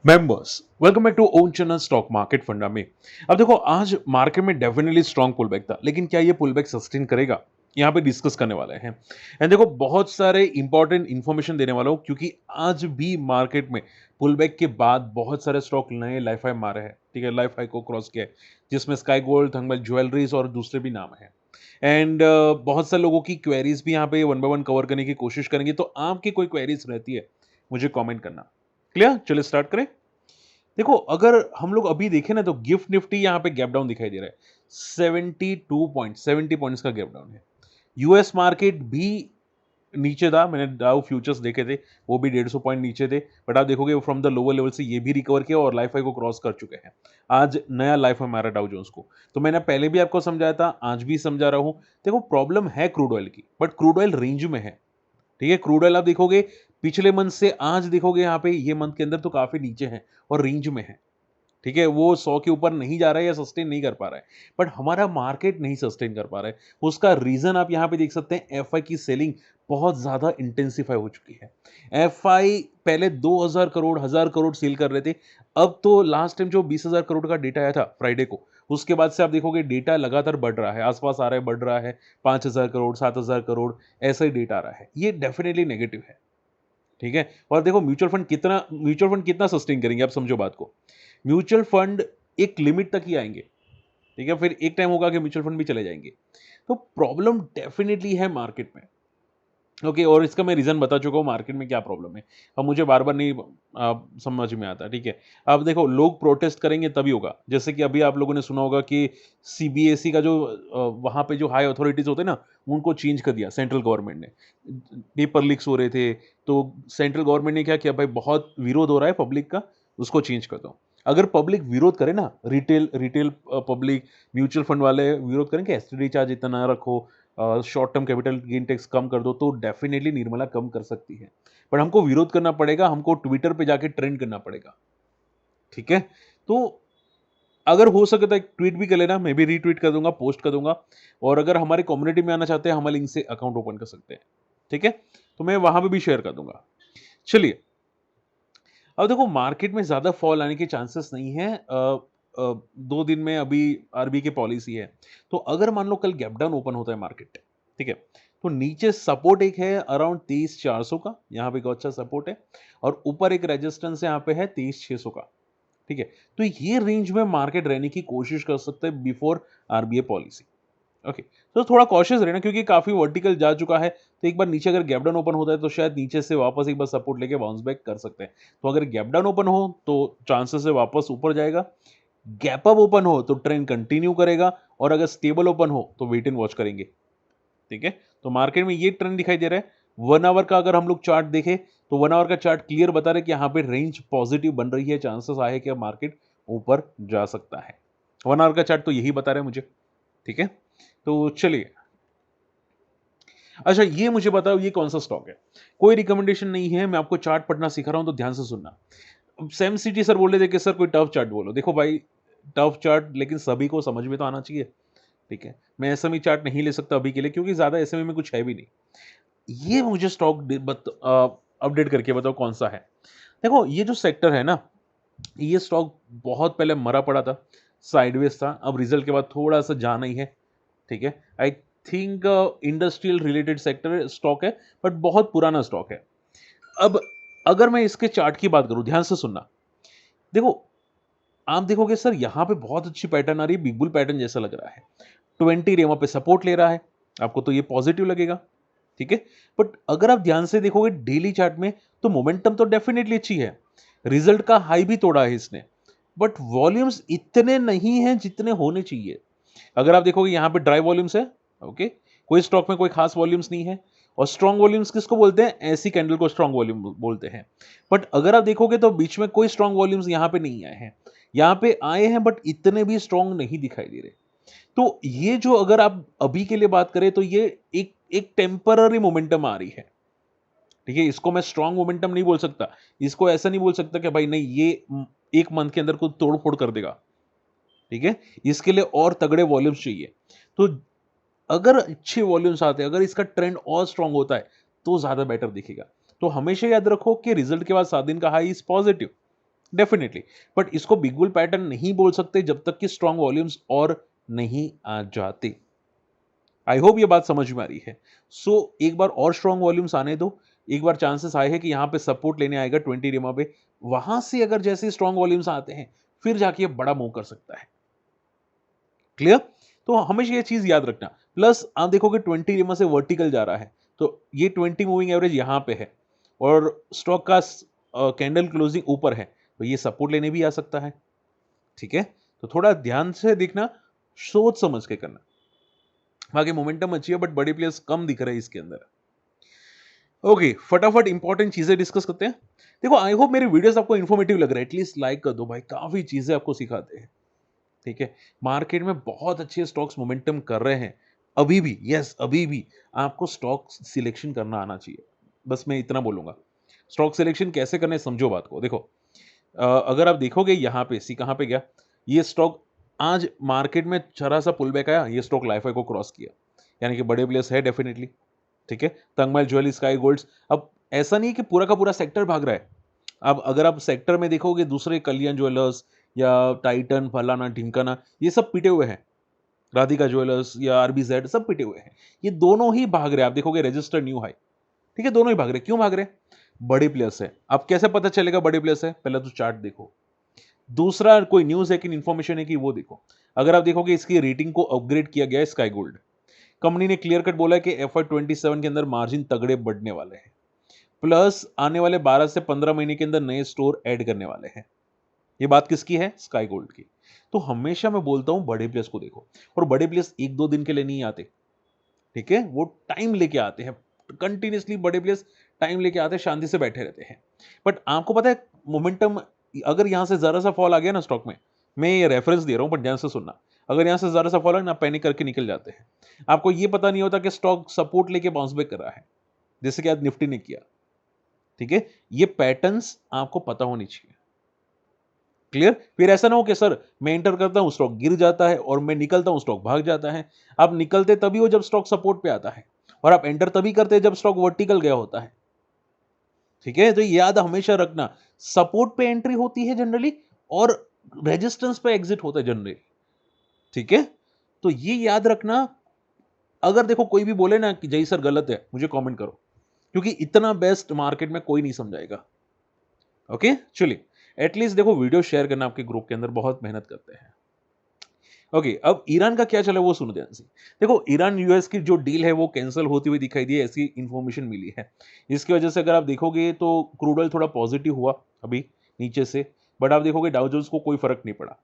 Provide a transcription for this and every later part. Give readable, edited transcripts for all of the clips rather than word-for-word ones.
Members welcome back to own channel stock market funda में। अब देखो, आज मार्केट में डेफिनेटली स्ट्रांग पुल बैक था, लेकिन क्या ये पुल बैक सस्टेन करेगा, यहाँ पे डिस्कस करने वाले हैं। एंड देखो, बहुत सारे इंपॉर्टेंट इंफॉर्मेशन देने वाला हूँ, क्योंकि आज भी मार्केट में पुल बैक के बाद बहुत सारे स्टॉक नए लाइफ हाई मारे हैं। ठीक है, लाइफ हाई को क्रॉस किया है, जिसमें स्काई गोल्ड, थर्मल ज्वेलरीज और दूसरे भी नाम हैं। एंड बहुत सारे लोगों की क्वेरीज भी यहाँ पे वन बाय वन कवर करने की कोशिश करेंगे, तो आपकी कोई क्वेरीज रहती है मुझे कमेंट करना। क्लियर, चलिए स्टार्ट करें। देखो, अगर हम लोग अभी देखें ना, तो गिफ्ट निफ्टी यहाँ पे गैप डाउन दिखाई दे रहा है। 70 पॉइंट्स का गैप डाउन है। यूएस मार्केट भी नीचे था, मैंने डाउ फ्यूचर्स देखे थे, वो भी 150 पॉइंट नीचे थे। बट आप देखोगे फ्रॉम द लोअर लेवल से ये भी रिकवर किया और लाइफ हाई को क्रॉस कर चुके हैं। आज नया लाइफ हाई मारा डाउ जोन्स को। तो मैंने पहले भी आपको समझाया था, आज भी समझा रहा हूं। देखो, प्रॉब्लम है क्रूड ऑयल की, बट क्रूड ऑयल रेंज में है। ठीक है, क्रूड ऑयल आप देखोगे पिछले मंथ से आज देखोगे यहाँ पे ये मंथ के अंदर तो काफी नीचे है और रेंज में है। ठीक है, वो 100 के ऊपर नहीं जा रहा है या सस्टेन नहीं कर पा रहा है। बट हमारा मार्केट नहीं सस्टेन कर पा रहा है। उसका रीजन आप यहाँ पे देख सकते हैं, एफआई की सेलिंग बहुत ज्यादा इंटेंसिफाई हो चुकी है। एफआई पहले 2000 करोड़ 1000 करोड़ सेल कर रहे थे। अब तो लास्ट टाइम जो 20,000 करोड़ का डेटा आया था फ्राइडे को, उसके बाद से आप देखोगे डेटा लगातार बढ़ रहा है, आसपास आ रहा है, बढ़ रहा है। 5,000 करोड़ 7,000 करोड़ ऐसा ही डेटा आ रहा है। ये डेफिनेटली नेगेटिव है। ठीक है, और देखो म्यूचुअल फंड कितना सस्टेन करेंगे, आप समझो बात को। म्यूचुअल फंड एक लिमिट तक ही आएंगे। ठीक है, फिर एक टाइम होगा कि म्यूचुअल फंड भी चले जाएंगे। तो प्रॉब्लम डेफिनेटली है मार्केट में। ओके, और इसका मैं रीजन बता चुका हूँ मार्केट में क्या प्रॉब्लम है। अब मुझे बार बार नहीं समझ में आता। ठीक है, अब देखो, लोग प्रोटेस्ट करेंगे तभी होगा। जैसे कि अभी आप लोगों ने सुना होगा कि सीबीएसई का जो वहाँ पे जो हाई अथॉरिटीज होते हैं ना, उनको चेंज कर दिया सेंट्रल गवर्नमेंट ने। पेपर लीक्स हो रहे थे, तो सेंट्रल गवर्नमेंट ने क्या किया, भाई बहुत विरोध हो रहा है पब्लिक का, उसको चेंज कर दो। अगर पब्लिक विरोध करे ना, retail retail public, mutual fund वाले विरोध करेंगे, एसटीडी चार्ज इतना ना रखो, short term capital gain tax कम कर दो, तो डेफिनेटली निर्मला कम कर सकती है। पर हमको विरोध करना पड़ेगा, हमको ट्विटर पे जाके ट्रेंड करना पड़ेगा। ठीक है, तो अगर हो सके तो एक ट्वीट भी कर लेना, मैं भी रीट्वीट कर दूंगा, पोस्ट कर दूंगा। और अगर हमारी कम्युनिटी में आना चाहते हैं, हमारे लिंक से अकाउंट ओपन कर सकते हैं। ठीक है, तो मैं वहां पे भी शेयर कर दूंगा। चलिए, अब देखो, मार्केट में ज्यादा फॉल आने के चांसेस नहीं है। 2 दिन में अभी आरबी की पॉलिसी है। तो अगर मान लो कल गैप डाउन ओपन होता है मार्केट, ठीक है, तो नीचे सपोर्ट एक है अराउंड 23,400 का, यहाँ पे एक अच्छा सपोर्ट है। और ऊपर एक रेजिस्टेंस यहाँ पे है 23,600 का। ठीक है, तो ये रेंज में मार्केट रहने की कोशिश कर सकते हैं बिफोर आरबीआई पॉलिसी। ओके, तो थोड़ा कॉशियस रहना, क्योंकि काफी वर्टिकल जा चुका है। तो एक बार नीचे अगर गैप डाउन ओपन होता है, तो शायद नीचे से वापस एक बार सपोर्ट लेके बाउंस बैक कर सकते हैं। तो अगर गैप डाउन ओपन हो तो चांसेस है वापस ऊपर जाएगा। गैप अप ओपन हो तो ट्रेंड कंटिन्यू करेगा। और अगर स्टेबल ओपन हो तो वेट एंड वॉच करेंगे। ठीक है, तो मार्केट में ये ट्रेंड दिखाई दे रहा है। 1 आवर का अगर हम लोग चार्ट देखें, तो 1 आवर का चार्ट क्लियर बता रहा है कि यहाँ पे रेंज पॉजिटिव बन रही है, चांसेस आए कि मार्केट ऊपर जा सकता है। 1 आवर का चार्ट तो यही बता रहा है मुझे। ठीक है, तो चलिए, अच्छा ये मुझे बताओ, ये कौन सा स्टॉक है। कोई रिकमेंडेशन नहीं है, मैं आपको चार्ट पढ़ना सिखा रहा हूं, तो ध्यान से सुनना। सेम सिटी सर बोल रहे थे कि सर कोई टफ चार्ट बोलो। देखो भाई, टफ चार्ट लेकिन सभी को समझ में तो आना चाहिए। ठीक है, मैं एसएमई चार्ट नहीं ले सकता अभी के लिए, क्योंकि ज्यादा एसएमई में कुछ है भी नहीं। ये मुझे स्टॉक अपडेट करके बताओ कौन सा है। देखो, ये जो सेक्टर है ना, ये स्टॉक बहुत पहले मरा पड़ा था, साइडवेज था, अब रिजल्ट के बाद थोड़ा सा जाना ही है। ठीक है, I think industrial related sector stock है, बट बहुत पुराना स्टॉक है। अब अगर मैं इसके चार्ट की बात करूं, ध्यान से सुनना। देखो, आप देखोगे सर यहाँ पे बहुत अच्छी पैटर्न आ रही है, बिग बुल पैटर्न जैसा लग रहा है। 20 रेमा पे सपोर्ट ले रहा है, आपको तो ये पॉजिटिव लगेगा। ठीक है, बट अगर आप ध्यान से देखोगे डेली चार्ट में, तो मोमेंटम तो डेफिनेटली अच्छी है। रिजल्ट का हाई भी तोड़ा है इसने, बट वॉल्यूम्स इतने नहीं हैं जितने होने चाहिए। अगर आप देखोगे यहाँ पे ड्राई वॉल्यूम्स है। ओके, कोई स्टॉक में कोई खास वॉल्यूम्स नहीं है। और स्ट्रॉन्ग वॉल्यूम्स किसको बोलते हैं, ऐसी कैंडल को स्ट्रॉन्ग वॉल्यूम बोलते हैं। बट अगर आप देखोगे तो बीच में कोई स्ट्रॉन्ग वॉल्यूम्स यहाँ पे नहीं आए हैं। यहाँ पे आए हैं, बट इतने भी स्ट्रॉन्ग नहीं दिखाई दे रहे। तो ये जो, अगर आप अभी के लिए बात करें, तो ये एक एक टेम्पररी मोमेंटम आ रही है। ठीक है, इसको मैं स्ट्रॉन्ग मोमेंटम नहीं बोल सकता। इसको ऐसा नहीं बोल सकता कि भाई नहीं, ये एक मंथ के अंदर कुछ तोड़ फोड़ कर देगा। ठीक है, इसके लिए और तगड़े वॉल्यूम्स चाहिए। तो अगर अच्छे वॉल्यूम्स आते हैं, अगर इसका ट्रेंड और स्ट्रांग होता है, तो ज्यादा बेटर दिखेगा। तो हमेशा याद रखो कि रिजल्ट के बाद 7 दिन का high is positive. Definitely, but इसको बिग बुल पैटर्न नहीं बोल सकते जब तक कि स्ट्रॉन्ग वॉल्यूम्स और नहीं आ जाते। आई होप ये बात समझ में आ रही है। सो एक बार और स्ट्रॉन्ग वॉल्यूम्स आने दो, एक बार चांसेस आए हैं कि यहाँ पे सपोर्ट लेने आएगा 20 रेमा पे, वहां से अगर जैसे स्ट्रॉन्ग वॉल्यूम्स आते हैं, फिर जाके ये बड़ा मूव कर सकता है। क्लियर? तो हमेशा ये चीज याद रखना। प्लस आप देखोगे 20 रेमा से वर्टिकल जा रहा है, तो ये 20 मूविंग एवरेज यहाँ पे है और स्टॉक का कैंडल क्लोजिंग ऊपर है, तो ये सपोर्ट लेने भी आ सकता है। ठीक है, तो थोड़ा ध्यान से देखना, सोच समझ के करना। बाकी मोमेंटम अच्छी है बट बड़े प्लेयर्स कम दिख रहे हैं इसके अंदर। ओके, फटाफट इंपॉर्टेंट चीजें डिस्कस करते हैं। देखो, आई होप मेरे वीडियोस आपको इन्फॉर्मेटिव लग रहा है, एटलीस्ट लाइक कर दो भाई, काफी चीजें आपको सिखाते हैं। ठीक है, मार्केट में बहुत अच्छे स्टॉक्स मोमेंटम कर रहे हैं अभी भी। यस, अभी भी आपको स्टॉक सिलेक्शन करना आना चाहिए, बस मैं इतना बोलूंगा। स्टॉक सिलेक्शन कैसे करना है, समझो बात को। देखो, अगर आप देखोगे यहाँ पे सी कहाँ पे गया, ये स्टॉक आज मार्केट में जरा सा पुल बैक आया, ये स्टॉक लाइफाई को क्रॉस किया, यानी कि बड़े प्लेयर्स है डेफिनेटली। ठीक है, तंगमहल ज्वेल, स्काई गोल्ड्स। अब ऐसा नहीं है कि पूरा का पूरा सेक्टर भाग रहा है। अब अगर आप सेक्टर में देखोगे, दूसरे कल्याण ज्वेलर्स या टाइटन, फलाना ढिमकाना, ये सब पिटे हुए हैं। राधिका ज्वेलर्स या आरबीजेड सब पिटे हुए हैं। ये दोनों ही भाग रहे हैं, आप देखोगे रजिस्टर्ड न्यू हाई। ठीक है, दोनों ही भाग रहे हैं। क्यों भाग रहे हैं? बड़े प्लेयर्स है। अब कैसे पता चलेगा बड़े प्लेयर्स है? पहले तो चार्ट देखो, दूसरा कोई न्यूज है कि इंफॉर्मेशन है कि वो देखो। अगर आप देखोगे इसकी रेटिंग को अपग्रेड किया गया है स्काई गोल्ड। कंपनी ने क्लियर कट बोला है कि FY27 के अंदर मार्जिन तगड़े बढ़ने वाले हैं, प्लस आने वाले 12 से 15 महीने के अंदर नए स्टोर ऐड करने वाले हैं। ये बात किसकी है? स्काई गोल्ड की। तो हमेशा मैं बोलता हूं बड़े प्लेयर्स को देखो, और बड़े प्लेयर्स एक दो दिन के लिए नहीं आते। ठीक है, वो टाइम लेके आते हैं, कंटिन्यूसली बड़े प्लेयर्स टाइम लेके आते हैं, शांति से बैठे रहते हैं। बट आपको पता है मोमेंटम, अगर यहां से जरा सा फॉल आ गया ना स्टॉक में, मैं ये रेफरेंस दे रहा हूं, बट ध्यान से सुनना। अगर यहां से जरा सा फॉल है ना, पैनिक करके निकल जाते हैं। आपको ये पता नहीं होता कि स्टॉक सपोर्ट लेके बाउंस बैक कर रहा है, जैसे कि आज निफ्टी ने किया। ठीक है, ये पैटर्न्स आपको पता होनी चाहिए। क्लियर? फिर ऐसा ना हो कि सर मैं एंटर करता हूं, स्टॉक गिर जाता है, और मैं निकलता हूं, स्टॉक भाग जाता है। आप निकलते तभी हो जब स्टॉक सपोर्ट पे आता है, और आप एंटर तभी करते हैं जब स्टॉक वर्टिकल गया होता है। ठीक है, तो याद हमेशा रखना, सपोर्ट पे एंट्री होती है जनरली, और रेजिस्टेंस पे एग्जिट होता है जनरली। ठीक है, तो ये याद रखना। अगर देखो कोई भी बोले ना कि जय सर गलत है, मुझे कमेंट करो, क्योंकि इतना बेस्ट मार्केट में कोई नहीं समझाएगा। ओके, चलिए, एटलीस्ट देखो वीडियो शेयर करना आपके ग्रुप के अंदर, बहुत मेहनत करते हैं। ओके, अब ईरान का क्या चला वो सुनो ध्यान से। देखो, ईरान यूएस की जो डील है वो कैंसिल होती हुई दिखाई दी है, ऐसी इंफॉर्मेशन मिली है। इसकी वजह से अगर आप देखोगे तो क्रूड ऑयल थोड़ा पॉजिटिव हुआ अभी नीचे से, बट आप देखोगे डाउ जोन्स को कोई फर्क नहीं पड़ा।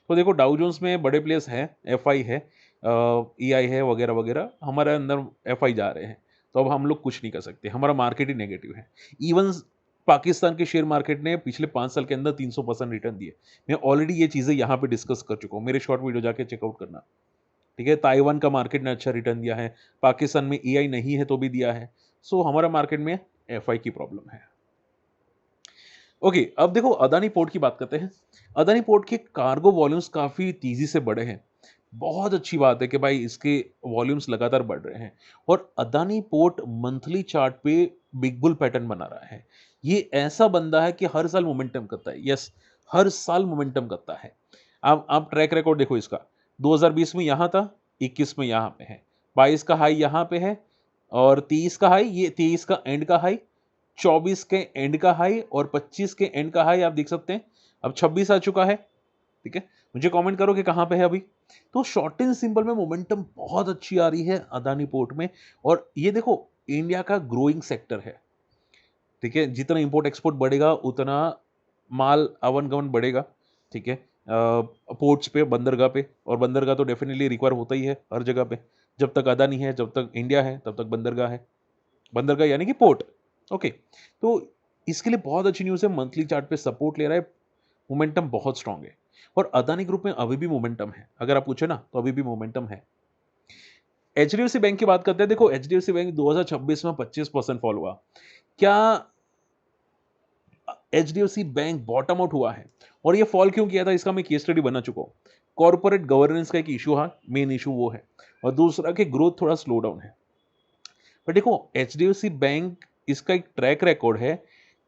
तो देखो, डाउ जोन्स में बड़े प्लेयर्स हैं, एफआई है, ईआई है, वगैरह वगैरह, हमारे अंदर एफआई जा रहे हैं। तो अब हम लोग कुछ नहीं कर सकते, हमारा मार्केट ही नेगेटिव है। इवन पाकिस्तान के शेयर मार्केट ने पिछले 5 साल के अंदर 300% रिटर्न दिए। मैं ऑलरेडी ये चीज़ें यहाँ पे डिस्कस कर चुका हूँ, मेरे शॉर्ट वीडियो जाके चेकआउट करना। ठीक है, ताइवान का मार्केट ने अच्छा रिटर्न दिया है, पाकिस्तान में एआई नहीं है तो भी दिया है। सो हमारा मार्केट में एफआई की प्रॉब्लम है। ओके, अब देखो अदानी पोर्ट की बात करते हैं। अदानी पोर्ट के कार्गो वॉल्यूम्स काफ़ी तेज़ी से बढ़े हैं। बहुत अच्छी बात है कि भाई इसके वॉल्यूम्स लगातार बढ़ रहे हैं, और अदानी पोर्ट मंथली चार्ट पे बिग बुल पैटर्न बना रहा है। ये ऐसा बंदा है कि हर साल मोमेंटम करता है। यस, हर साल मोमेंटम करता है। आप ट्रैक रिकॉर्ड देखो इसका, 2020 में यहाँ था, 21 में यहाँ पे है, 22 का हाई यहाँ पे है, और 23 का हाई, ये 23 का एंड का हाई, 24 के एंड का हाई, और 25 के एंड का हाई आप देख सकते हैं। अब 26 आ चुका है। ठीक है, मुझे कमेंट करो कि कहाँ पे है अभी। तो शॉर्ट एंड सिंपल में मोमेंटम बहुत अच्छी आ रही है अदानी पोर्ट में। और ये देखो, इंडिया का ग्रोइंग सेक्टर है। ठीक है, जितना इंपोर्ट एक्सपोर्ट बढ़ेगा उतना माल आवागमन बढ़ेगा। ठीक है, पोर्ट्स पे, बंदरगाह पे, और बंदरगाह तो डेफिनेटली रिक्वायर होता ही है हर जगह पे। जब तक अदानी है, जब तक इंडिया है, तब तक बंदरगाह है। बंदरगाह यानी कि पोर्ट। ओके, तो इसके लिए बहुत अच्छी न्यूज़ है, मंथली चार्ट पे सपोर्ट ले रहा है, मोमेंटम बहुत स्ट्रांग है। और अदानी ग्रुप में अभी भी मोमेंटम है, अगर आप पूछे ना तो अभी भी मोमेंटम है। एचडीएफसी बैंक की बात करते हैं। देखो, एचडीएफसी बैंक 2026 में 25% फॉल हुआ। क्या एचडीएफसी बैंक बॉटम आउट हुआ है? और ये फॉल क्यों किया था, इसका मैं केस स्टडी बना चुका हूं। कॉर्पोरेट गवर्नेंस का एक इशू है, मेन इशू वो है, और दूसरा कि ग्रोथ थोड़ा स्लो डाउन है। पर देखो, एचडीएफसी बैंक, इसका एक ट्रैक रिकॉर्ड है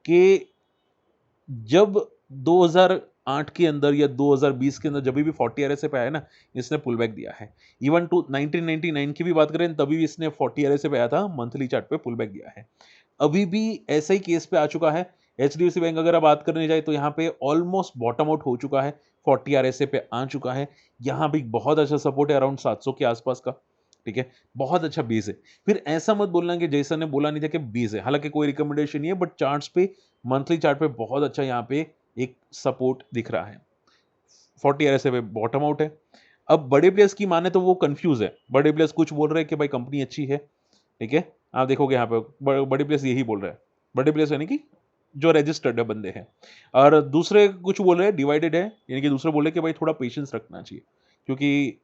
कि जब 2008 के अंदर या 2020 के अंदर जब भी 40 आरएसए पे आया ना, इसने पुल बैक दिया है। इवन टू 1999 की भी बात करें तभी भी इसने 40 आरएसए पे आया था, मंथली चार्ट पे पुल बैक दिया है। अभी भी ऐसा ही केस पे आ चुका है। एचडीएफसी बैंक अगर आप बात करने जाए तो यहाँ पे ऑलमोस्ट बॉटम आउट हो चुका है, 40 आरएसए पे आ चुका है। यहाँ भी बहुत अच्छा सपोर्ट है अराउंड 700 के आसपास का, ठीक है, बहुत अच्छा बेस है। फिर ऐसा मत बोलना कि जैसन ने बोला नहीं था कि बेस है, हालांकि कोई रिकमेंडेशन नहीं है, बट चार्ट्स पे, मंथली चार्ट पे बहुत अच्छा यहाँ पे एक सपोर्ट दिख रहा है। 40 आरएसए पे बॉटम आउट है। अब बड़े प्लेयर्स की माने तो वो कंफ्यूज है, बड़े प्लेयर्स कुछ बोल रहे हैं कि भाई कंपनी अच्छी है, ठीक है, आप देखोगे यहाँ पे बड़े प्लेयर्स यही बोल रहे हैं, बड़े प्लेयर्स यानी कि जो रजिस्टर्ड है बंदे हैं, और दूसरे कुछ बोल रहे हैं डिवाइडेड है, यानी कि दूसरे बोल रहे हैं कि भाई थोड़ा पेशेंस रखना चाहिए, क्योंकि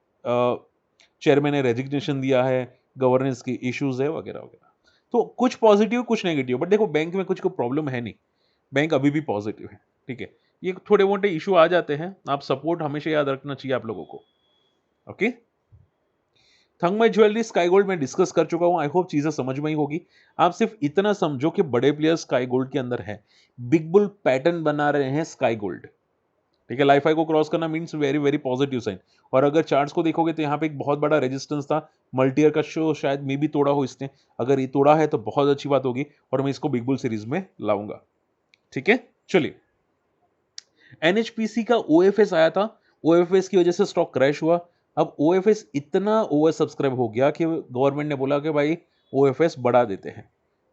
चेयरमैन ने रेजिग्नेशन दिया है, गवर्नेंस की इश्यूज है वगैरह वगैरह। तो कुछ पॉजिटिव कुछ नेगेटिव, बट देखो बैंक में कुछ को प्रॉब्लम है नहीं, बैंक अभी भी पॉजिटिव है, ठीक है। ये थोड़े मोटे इशू आ जाते हैं, आप सपोर्ट हमेशा याद रखना चाहिए आप लोगों को। ओके, थंगमाई ज्वेलरी स्काई गोल्ड में डिस्कस कर चुका हूं, आई होप चीजें समझ में ही होगी। आप सिर्फ इतना समझो कि बड़े प्लेयर स्काई गोल्ड के अंदर है, बिग बुल पैटर्न बना रहे हैं स्काई गोल्ड, ठीक है। लाइफ हाई को क्रॉस करना means very very positive sign. और अगर चार्ट्स को देखोगे तो यहाँ पे एक बहुत बड़ा रेजिस्टेंस था, मल्टीयर का शो शायद मे भी तोड़ा हो इसने, अगर ये तोड़ा है तो बहुत अच्छी बात होगी और मैं इसको बिग बुल सीरीज में लाऊंगा, ठीक है। चलिए, एनएचपीसी का ओएफएस आया था, ओएफएस की वजह से स्टॉक क्रैश हुआ। अब ओएफएस इतना ओवर सब्सक्राइब हो गया कि गवर्नमेंट ने बोला कि भाई ओएफएस बढ़ा देते हैं,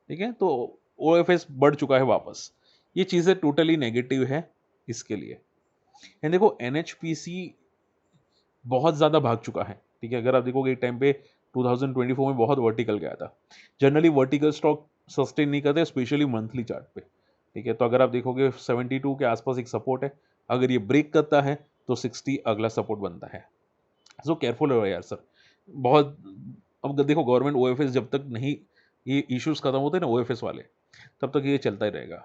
ठीक है, तो ओएफएस बढ़ चुका है वापस। ये चीजें टोटली नेगेटिव है इसके लिए। एंड देखो एनएचपीसी बहुत ज्यादा भाग चुका है, ठीक है। अगर आप देखोगे एक टाइम पे 2024 में बहुत वर्टिकल गया था। जनरली वर्टिकल स्टॉक सस्टेन नहीं करते, स्पेशली मंथली चार्ट पे, ठीक है। तो अगर आप देखोगे 72 के आसपास एक सपोर्ट है, अगर ये ब्रेक करता है तो 60 अगला सपोर्ट बनता है। सो केयरफुल रहो यार सर, बहुत। अब देखो गवर्नमेंट ओएफएस जब तक नहीं, ये इश्यूज खत्म होते हैं ना ओएफएस वाले, तब तक ये चलता ही रहेगा,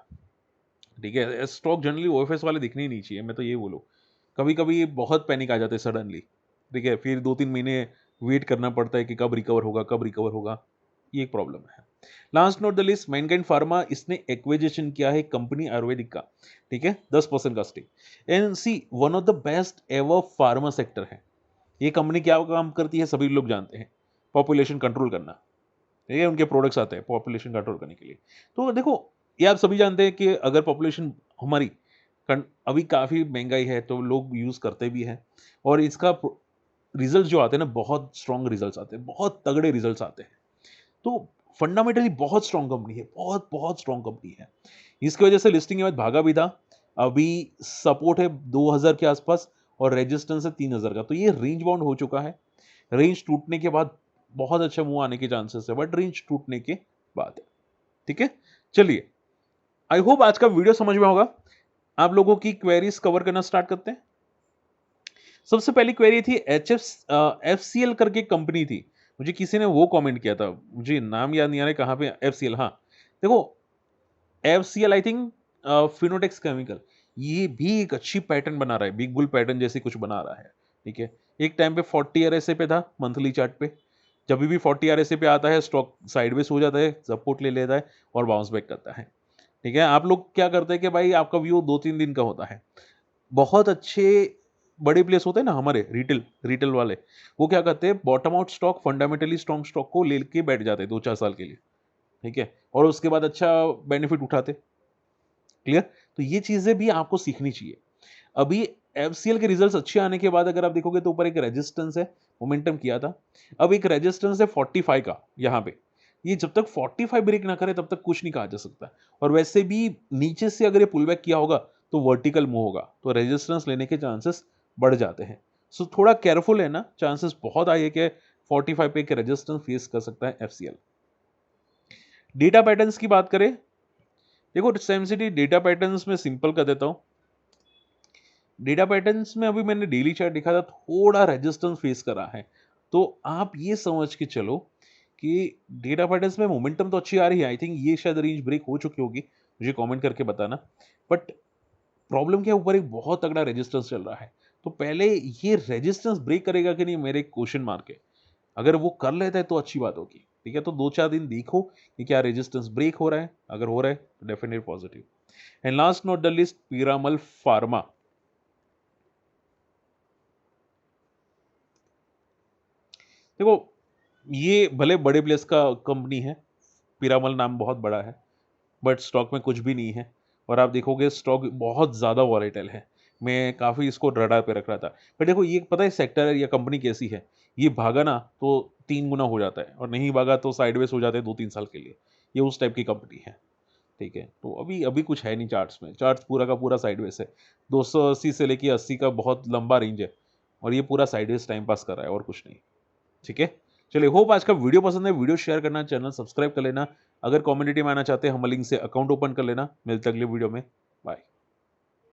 ठीक है। स्टॉक जनरली ओएफएस वाले दिखने ही नहीं चाहिए, मैं तो ये बोलूँ। कभी कभी बहुत पैनिक आ जाते हैं सडनली, ठीक है, फिर 2-3 महीने वेट करना पड़ता है कि कब रिकवर होगा कब रिकवर होगा, ये एक प्रॉब्लम है। Last not the list, Mankind pharma, इसने एक्विजिशन किया है कंपनी आयुर्वेदिक का, ठीक है, 10% का stake. And see one of the best ever pharma sector है। ये कंपनी क्या काम करती है सभी लोग जानते हैं, पॉपुलेशन कंट्रोल करना, ठीक है, उनके प्रोडक्ट्स आते हैं पॉपुलेशन कंट्रोल करने के लिए। तो देखो ये आप सभी जानते हैं कि अगर पॉपुलेशन हमारी अभी काफ़ी महंगाई है तो लोग यूज़ करते भी हैं, और इसका रिजल्ट जो आते हैं ना बहुत स्ट्रॉन्ग रिजल्ट्स आते हैं, बहुत तगड़े रिजल्ट्स आते हैं। तो फंडामेंटली बहुत स्ट्रॉन्ग कंपनी है, बहुत बहुत स्ट्रॉन्ग कंपनी है। इसकी वजह से लिस्टिंग के बाद भागा भी था। अभी सपोर्ट है 2000 के आसपास और रेजिस्टेंस है 3000 का, तो ये रेंज बाउंड हो चुका है। रेंज टूटने के बाद बहुत अच्छा मूव आने के चांसेस है, बट रेंज टूटने के बाद है, ठीक है। चलिए, आई होप आज का वीडियो समझ में होगा। आप लोगों की क्वेरीज कवर करना स्टार्ट करते हैं। सबसे पहली क्वेरी थी एफसीएल करके कंपनी थी, मुझे किसी ने वो कमेंट किया था, मुझे नाम याद नहीं आ रहा है कहाँ पे एफसीएल। हाँ देखो, FCL I think Fineotex chemical, ये भी एक अच्छी पैटर्न बना रहा है, बिग बुल पैटर्न जैसे कुछ बना रहा है, ठीक है। एक टाइम पे 40 आरएसए पे था मंथली चार्ट पे, जब भी 40 आरएसए पे आता है स्टॉक साइडवेज हो जाता है, सपोर्ट ले लेता है और बाउंस बैक करता है, ठीक है। आप लोग क्या करते हैं कि भाई आपका व्यू 2-3 दिन का होता है। बहुत अच्छे बड़े प्लेस होते हैं ना हमारे रिटेल रिटेल वाले, वो क्या करते हैं bottom out stock, fundamentally strong stock को लेके बैठ जाते हैं 2-4 साल के लिए, ठीक है, और उसके बाद अच्छा बेनिफिट उठाते। क्लियर? तो ये चीजें भी आपको सीखनी चाहिए। अभी एफसीएल के रिजल्ट्स अच्छे आने के बाद अगर आप देखोगे तो ऊपर एक रेजिस्टेंस है, मोमेंटम किया था, अब एक रेजिस्टेंस है 45 का यहाँ पे। ये जब तक 45 ब्रेक ना करे तब तक कुछ नहीं कहा जा सकता, और वैसे भी नीचे से अगर ये पुल बैक किया होगा तो वर्टिकल मूव होगा, तो रेजिस्टेंस लेने के चांसेस बढ़ जाते हैं। सो थोड़ा केयरफुल है ना, चांसेस बहुत हाई है कि 45 पे एक रेजिस्टेंस फेस कर सकता है एफसीएल। डेटा पैटर्न्स की बात करें, देखो सेंसिटिव डेटा पैटर्न्स में सिंपल कर देता हूं। डेटा पैटर्न्स में अभी मैंने डेली चार्ट दिखा था, थोड़ा रेजिस्टेंस फेस करा है, तो आप ये समझ के चलो कि डेटा पैटर्न्स में मोमेंटम तो अच्छी आ रही है। आई थिंक ये शायद रेंज ब्रेक हो चुकी होगी, मुझे कमेंट करके बताना। बट प्रॉब्लम क्या है, ऊपर एक बहुत तगड़ा रेजिस्टेंस चल रहा है, तो पहले ये रेजिस्टेंस ब्रेक करेगा कि नहीं, मेरे क्वेश्चन मार्क है। अगर वो कर लेता है तो अच्छी बात होगी, ठीक है, तो 2-4 दिन देखो कि क्या रेजिस्टेंस ब्रेक हो रहा है, अगर हो रहा है तो definite positive. And last not the list, Piramal pharma. देखो, ये भले बड़े प्लेस का कंपनी है, पीरामल नाम बहुत बड़ा है, बट स्टॉक में कुछ भी नहीं है। और आप देखोगे स्टॉक बहुत ज़्यादा वॉलेटाइल है। मैं काफ़ी इसको रडार पे रख रहा था। पर देखो, ये पता है सेक्टर या कंपनी कैसी है, ये भागा ना तो 3 गुना हो जाता है और नहीं भागा तो साइडवेज हो जाते हैं 2-3 साल के लिए। ये उस टाइप की कंपनी है, ठीक है? तो अभी अभी कुछ है नहीं चार्ट्स में, चार्ट्स पूरा का पूरा साइडवेज है। 280 से लेके 80 का बहुत लंबा रेंज है और ये पूरा साइडवेज टाइम पास कर रहा है और कुछ नहीं, ठीक है? चलिए, होप आज का वीडियो पसंद है। वीडियो शेयर करना, चैनल सब्सक्राइब कर लेना। अगर कम्युनिटी में आना चाहते हैं, हम लिंक से अकाउंट ओपन कर लेना। मिलते हैं अगले वीडियो में। बाय।